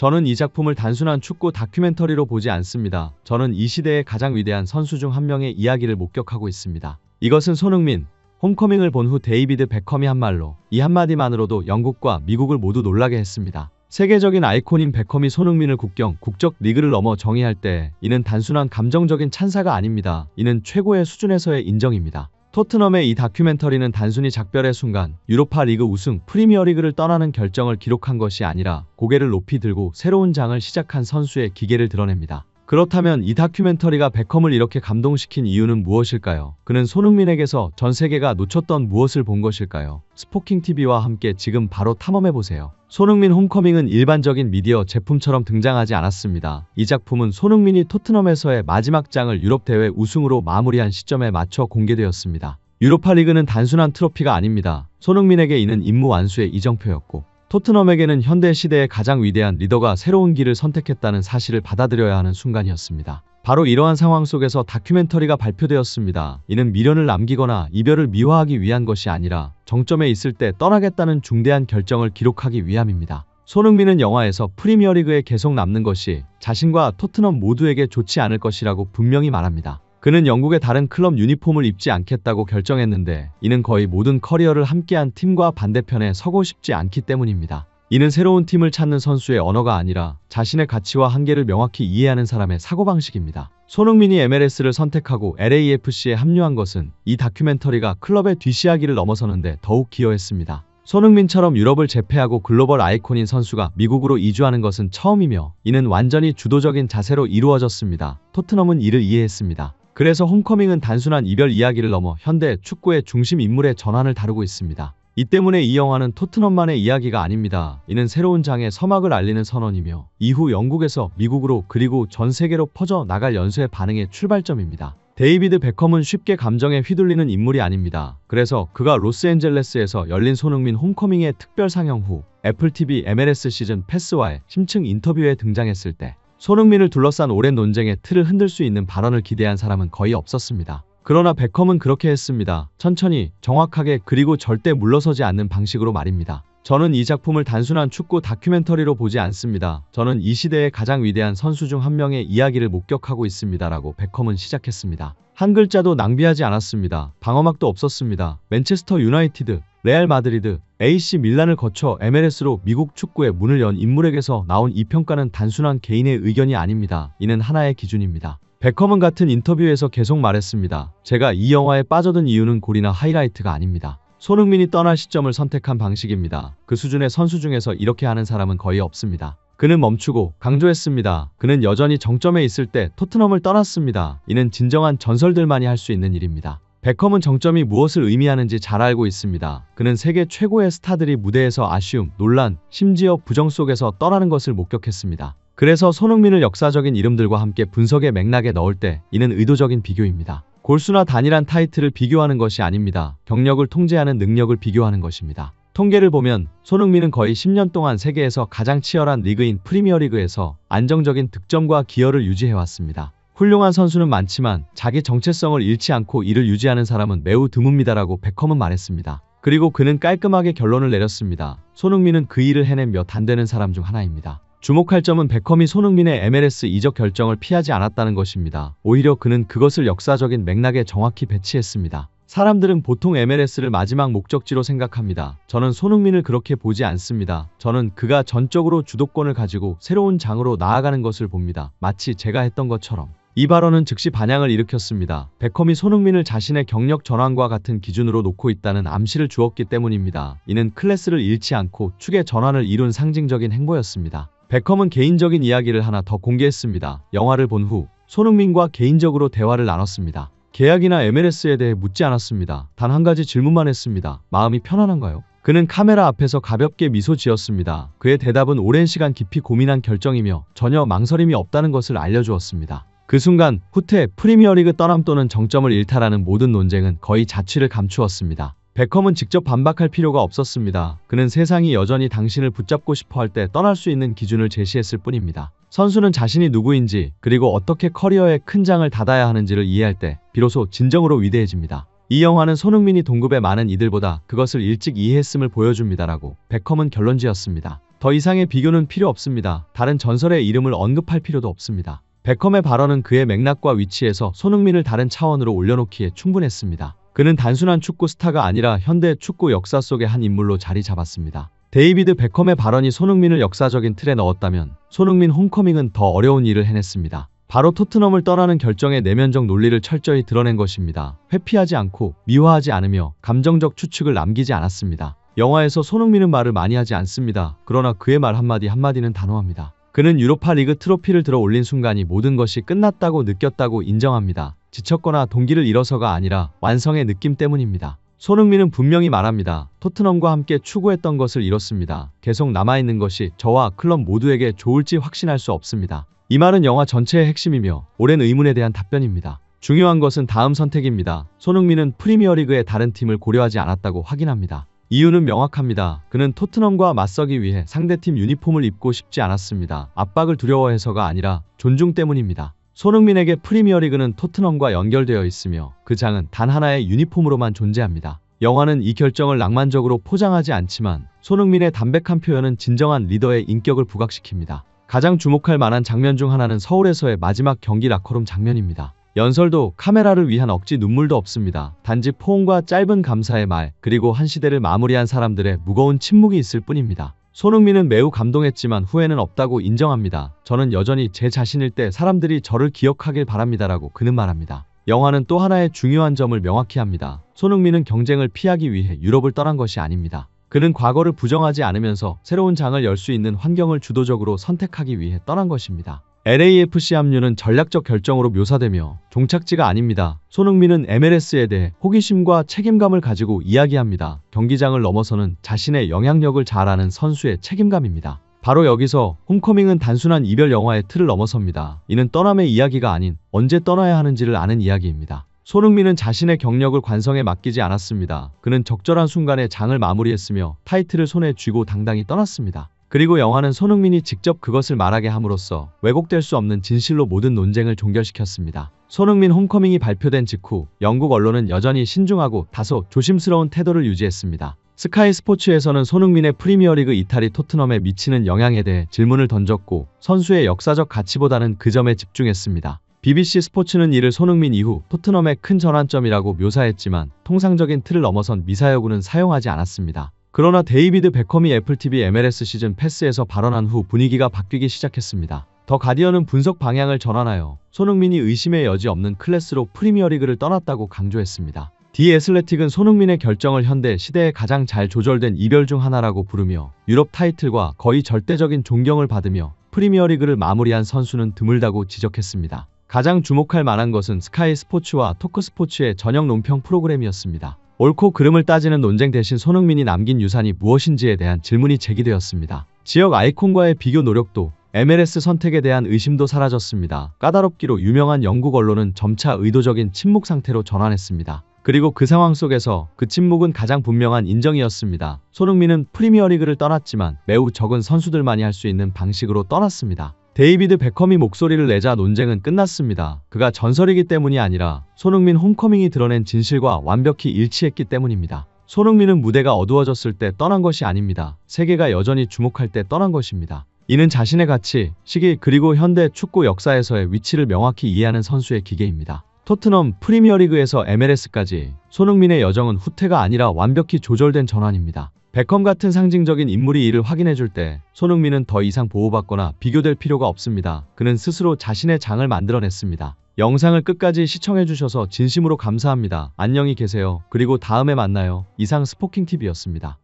저는 이 작품을 단순한 축구 다큐멘터리로 보지 않습니다. 저는 이 시대의 가장 위대한 선수 중 한 명의 이야기를 목격하고 있습니다. 이것은 손흥민, 홈커밍을 본 후 데이비드 베컴이 한 말로 이 한마디만으로도 영국과 미국을 모두 놀라게 했습니다. 세계적인 아이콘인 베컴이 손흥민을 국적 리그를 넘어 정의할 때 이는 단순한 감정적인 찬사가 아닙니다. 이는 최고의 수준에서의 인정입니다. 토트넘의 이 다큐멘터리는 단순히 작별의 순간, 유로파 리그 우승, 프리미어리그를 떠나는 결정을 기록한 것이 아니라 고개를 높이 들고 새로운 장을 시작한 선수의 기계를 드러냅니다. 그렇다면 이 다큐멘터리가 베컴을 이렇게 감동시킨 이유는 무엇일까요? 그는 손흥민에게서 전 세계가 놓쳤던 무엇을 본 것일까요? 스포킹TV와 함께 지금 바로 탐험해보세요. 손흥민 홈커밍은 일반적인 미디어 제품처럼 등장하지 않았습니다. 이 작품은 손흥민이 토트넘에서의 마지막 장을 유럽 대회 우승으로 마무리한 시점에 맞춰 공개되었습니다. 유로파 리그는 단순한 트로피가 아닙니다. 손흥민에게 이는 임무 완수의 이정표였고, 토트넘에게는 현대 시대의 가장 위대한 리더가 새로운 길을 선택했다는 사실을 받아들여야 하는 순간이었습니다. 바로 이러한 상황 속에서 다큐멘터리가 발표되었습니다. 이는 미련을 남기거나 이별을 미화하기 위한 것이 아니라 정점에 있을 때 떠나겠다는 중대한 결정을 기록하기 위함입니다. 손흥민은 영화에서 프리미어리그에 계속 남는 것이 자신과 토트넘 모두에게 좋지 않을 것이라고 분명히 말합니다. 그는 영국의 다른 클럽 유니폼을 입지 않겠다고 결정했는데 이는 거의 모든 커리어를 함께한 팀과 반대편에 서고 싶지 않기 때문입니다. 이는 새로운 팀을 찾는 선수의 언어가 아니라 자신의 가치와 한계를 명확히 이해하는 사람의 사고방식입니다. 손흥민이 MLS를 선택하고 LAFC에 합류한 것은 이 다큐멘터리가 클럽의 뒷이야기를 넘어서는데 더욱 기여했습니다. 손흥민처럼 유럽을 제패하고 글로벌 아이콘인 선수가 미국으로 이주하는 것은 처음이며 이는 완전히 주도적인 자세로 이루어졌습니다. 토트넘은 이를 이해했습니다. 그래서 홈커밍은 단순한 이별 이야기를 넘어 현대 축구의 중심 인물의 전환을 다루고 있습니다. 이 때문에 이 영화는 토트넘만의 이야기가 아닙니다. 이는 새로운 장의 서막을 알리는 선언이며 이후 영국에서 미국으로 그리고 전 세계로 퍼져 나갈 연쇄 반응의 출발점입니다. 데이비드 베컴은 쉽게 감정에 휘둘리는 인물이 아닙니다. 그래서 그가 로스앤젤레스에서 열린 손흥민 홈커밍의 특별 상영 후 애플TV MLS 시즌 패스와의 심층 인터뷰에 등장했을 때 손흥민을 둘러싼 오랜 논쟁의 틀을 흔들 수 있는 발언을 기대한 사람은 거의 없었습니다. 그러나 베컴은 그렇게 했습니다. 천천히, 정확하게, 그리고 절대 물러서지 않는 방식으로 말입니다. 저는 이 작품을 단순한 축구 다큐멘터리로 보지 않습니다. 저는 이 시대의 가장 위대한 선수 중 한 명의 이야기를 목격하고 있습니다. 라고 베컴은 시작했습니다. 한 글자도 낭비하지 않았습니다. 방어막도 없었습니다. 맨체스터 유나이티드, 레알 마드리드, AC 밀란을 거쳐 MLS로 미국 축구의 문을 연 인물에게서 나온 이 평가는 단순한 개인의 의견이 아닙니다. 이는 하나의 기준입니다. 베컴은 같은 인터뷰에서 계속 말했습니다. 제가 이 영화에 빠져든 이유는 골이나 하이라이트가 아닙니다. 손흥민이 떠날 시점을 선택한 방식입니다. 그 수준의 선수 중에서 이렇게 하는 사람은 거의 없습니다. 그는 멈추고 강조했습니다. 그는 여전히 정점에 있을 때 토트넘을 떠났습니다. 이는 진정한 전설들만이 할 수 있는 일입니다. 베컴은 정점이 무엇을 의미하는지 잘 알고 있습니다. 그는 세계 최고의 스타들이 무대에서 아쉬움, 논란, 심지어 부정 속에서 떠나는 것을 목격했습니다. 그래서 손흥민을 역사적인 이름들과 함께 분석의 맥락에 넣을 때 이는 의도적인 비교입니다. 골수나 단일한 타이틀을 비교하는 것이 아닙니다. 경력을 통제하는 능력을 비교하는 것입니다. 통계를 보면 손흥민은 거의 10년 동안 세계에서 가장 치열한 리그인 프리미어리그에서 안정적인 득점과 기여를 유지해왔습니다. 훌륭한 선수는 많지만 자기 정체성을 잃지 않고 이를 유지하는 사람은 매우 드뭅니다라고 베컴은 말했습니다. 그리고 그는 깔끔하게 결론을 내렸습니다. 손흥민은 그 일을 해낸 몇 안 되는 사람 중 하나입니다. 주목할 점은 베컴이 손흥민의 MLS 이적 결정을 피하지 않았다는 것입니다. 오히려 그는 그것을 역사적인 맥락에 정확히 배치했습니다. 사람들은 보통 MLS를 마지막 목적지로 생각합니다. 저는 손흥민을 그렇게 보지 않습니다. 저는 그가 전적으로 주도권을 가지고 새로운 장으로 나아가는 것을 봅니다. 마치 제가 했던 것처럼. 이 발언은 즉시 반향을 일으켰습니다. 베컴이 손흥민을 자신의 경력 전환과 같은 기준으로 놓고 있다는 암시를 주었기 때문입니다. 이는 클래스를 잃지 않고 축의 전환을 이룬 상징적인 행보였습니다. 베컴은 개인적인 이야기를 하나 더 공개했습니다. 영화를 본 후 손흥민과 개인적으로 대화를 나눴습니다. 계약이나 MLS에 대해 묻지 않았습니다. 단 한 가지 질문만 했습니다. 마음이 편안한가요? 그는 카메라 앞에서 가볍게 미소 지었습니다. 그의 대답은 오랜 시간 깊이 고민한 결정이며 전혀 망설임이 없다는 것을 알려주었습니다. 그 순간 후퇴, 프리미어리그 떠남 또는 정점을 일탈하는 모든 논쟁은 거의 자취를 감추었습니다. 베컴은 직접 반박할 필요가 없었습니다. 그는 세상이 여전히 당신을 붙잡고 싶어 할 때 떠날 수 있는 기준을 제시했을 뿐입니다. 선수는 자신이 누구인지 그리고 어떻게 커리어의 큰 장을 닫아야 하는지를 이해할 때 비로소 진정으로 위대해집니다. 이 영화는 손흥민이 동급의 많은 이들보다 그것을 일찍 이해했음을 보여줍니다라고 베컴은 결론지었습니다. 더 이상의 비교는 필요 없습니다. 다른 전설의 이름을 언급할 필요도 없습니다. 베컴의 발언은 그의 맥락과 위치에서 손흥민을 다른 차원으로 올려놓기에 충분했습니다. 그는 단순한 축구 스타가 아니라 현대 축구 역사 속의 한 인물로 자리 잡았습니다. 데이비드 베컴의 발언이 손흥민을 역사적인 틀에 넣었다면 손흥민 홈커밍은 더 어려운 일을 해냈습니다. 바로 토트넘을 떠나는 결정의 내면적 논리를 철저히 드러낸 것입니다. 회피하지 않고 미화하지 않으며 감정적 추측을 남기지 않았습니다. 영화에서 손흥민은 말을 많이 하지 않습니다. 그러나 그의 말 한마디는 단호합니다. 그는 유로파 리그 트로피를 들어 올린 순간이 모든 것이 끝났다고 느꼈다고 인정합니다. 지쳤거나 동기를 잃어서가 아니라 완성의 느낌 때문입니다. 손흥민은 분명히 말합니다. 토트넘과 함께 추구했던 것을 잃었습니다. 계속 남아있는 것이 저와 클럽 모두에게 좋을지 확신할 수 없습니다. 이 말은 영화 전체의 핵심이며 오랜 의문에 대한 답변입니다. 중요한 것은 다음 선택입니다. 손흥민은 프리미어리그의 다른 팀을 고려하지 않았다고 확인합니다. 이유는 명확합니다. 그는 토트넘과 맞서기 위해 상대팀 유니폼을 입고 싶지 않았습니다. 압박을 두려워해서가 아니라 존중 때문입니다. 손흥민에게 프리미어리그는 토트넘과 연결되어 있으며 그 장은 단 하나의 유니폼으로만 존재합니다. 영화는 이 결정을 낭만적으로 포장하지 않지만 손흥민의 담백한 표현은 진정한 리더의 인격을 부각시킵니다. 가장 주목할 만한 장면 중 하나는 서울에서의 마지막 경기 라커룸 장면입니다. 연설도 카메라를 위한 억지 눈물도 없습니다. 단지 포옹과 짧은 감사의 말, 그리고 한 시대를 마무리한 사람들의 무거운 침묵이 있을 뿐입니다. 손흥민은 매우 감동했지만 후회는 없다고 인정합니다. 저는 여전히 제 자신일 때 사람들이 저를 기억하길 바랍니다라고 그는 말합니다. 영화는 또 하나의 중요한 점을 명확히 합니다. 손흥민은 경쟁을 피하기 위해 유럽을 떠난 것이 아닙니다. 그는 과거를 부정하지 않으면서 새로운 장을 열 수 있는 환경을 주도적으로 선택하기 위해 떠난 것입니다. LAFC 합류는 전략적 결정으로 묘사되며 종착지가 아닙니다. 손흥민은 MLS에 대해 호기심과 책임감을 가지고 이야기합니다. 경기장을 넘어서는 자신의 영향력을 잘 아는 선수의 책임감입니다. 바로 여기서 홈커밍은 단순한 이별 영화의 틀을 넘어섭니다. 이는 떠남의 이야기가 아닌 언제 떠나야 하는지를 아는 이야기입니다. 손흥민은 자신의 경력을 관성에 맡기지 않았습니다. 그는 적절한 순간에 장을 마무리했으며 타이틀을 손에 쥐고 당당히 떠났습니다. 그리고 영화는 손흥민이 직접 그것을 말하게 함으로써 왜곡될 수 없는 진실로 모든 논쟁을 종결시켰습니다. 손흥민 홈커밍이 발표된 직후 영국 언론은 여전히 신중하고 다소 조심스러운 태도를 유지했습니다. 스카이 스포츠에서는 손흥민의 프리미어리그 이탈이 토트넘에 미치는 영향에 대해 질문을 던졌고 선수의 역사적 가치보다는 그 점에 집중했습니다. BBC 스포츠는 이를 손흥민 이후 토트넘의 큰 전환점이라고 묘사했지만 통상적인 틀을 넘어선 미사여구는 사용하지 않았습니다. 그러나 데이비드 베컴이 애플TV MLS 시즌 패스에서 발언한 후 분위기가 바뀌기 시작했습니다. 더 가디언은 분석 방향을 전환하여 손흥민이 의심의 여지 없는 클래스로 프리미어리그를 떠났다고 강조했습니다. 디 애슬레틱은 손흥민의 결정을 현대 시대에 가장 잘 조절된 이별 중 하나라고 부르며 유럽 타이틀과 거의 절대적인 존경을 받으며 프리미어리그를 마무리한 선수는 드물다고 지적했습니다. 가장 주목할 만한 것은 스카이 스포츠와 토크스포츠의 저녁 논평 프로그램이었습니다. 옳고 그름을 따지는 논쟁 대신 손흥민이 남긴 유산이 무엇인지에 대한 질문이 제기되었습니다. 지역 아이콘과의 비교 노력도 MLS 선택에 대한 의심도 사라졌습니다. 까다롭기로 유명한 영국 언론은 점차 의도적인 침묵 상태로 전환했습니다. 그리고 그 상황 속에서 그 침묵은 가장 분명한 인정이었습니다. 손흥민은 프리미어리그를 떠났지만 매우 적은 선수들만이 할 수 있는 방식으로 떠났습니다. 데이비드 베컴이 목소리를 내자 논쟁은 끝났습니다. 그가 전설이기 때문이 아니라 손흥민 홈커밍이 드러낸 진실과 완벽히 일치했기 때문입니다. 손흥민은 무대가 어두워졌을 때 떠난 것이 아닙니다. 세계가 여전히 주목할 때 떠난 것입니다. 이는 자신의 가치, 시기 그리고 현대 축구 역사에서의 위치를 명확히 이해하는 선수의 기계입니다. 토트넘 프리미어리그에서 MLS까지 손흥민의 여정은 후퇴가 아니라 완벽히 조절된 전환입니다. 베컴 같은 상징적인 인물이 이를 확인해줄 때 손흥민은 더 이상 보호받거나 비교될 필요가 없습니다. 그는 스스로 자신의 장을 만들어냈습니다. 영상을 끝까지 시청해주셔서 진심으로 감사합니다. 안녕히 계세요. 그리고 다음에 만나요. 이상 스포킹TV였습니다.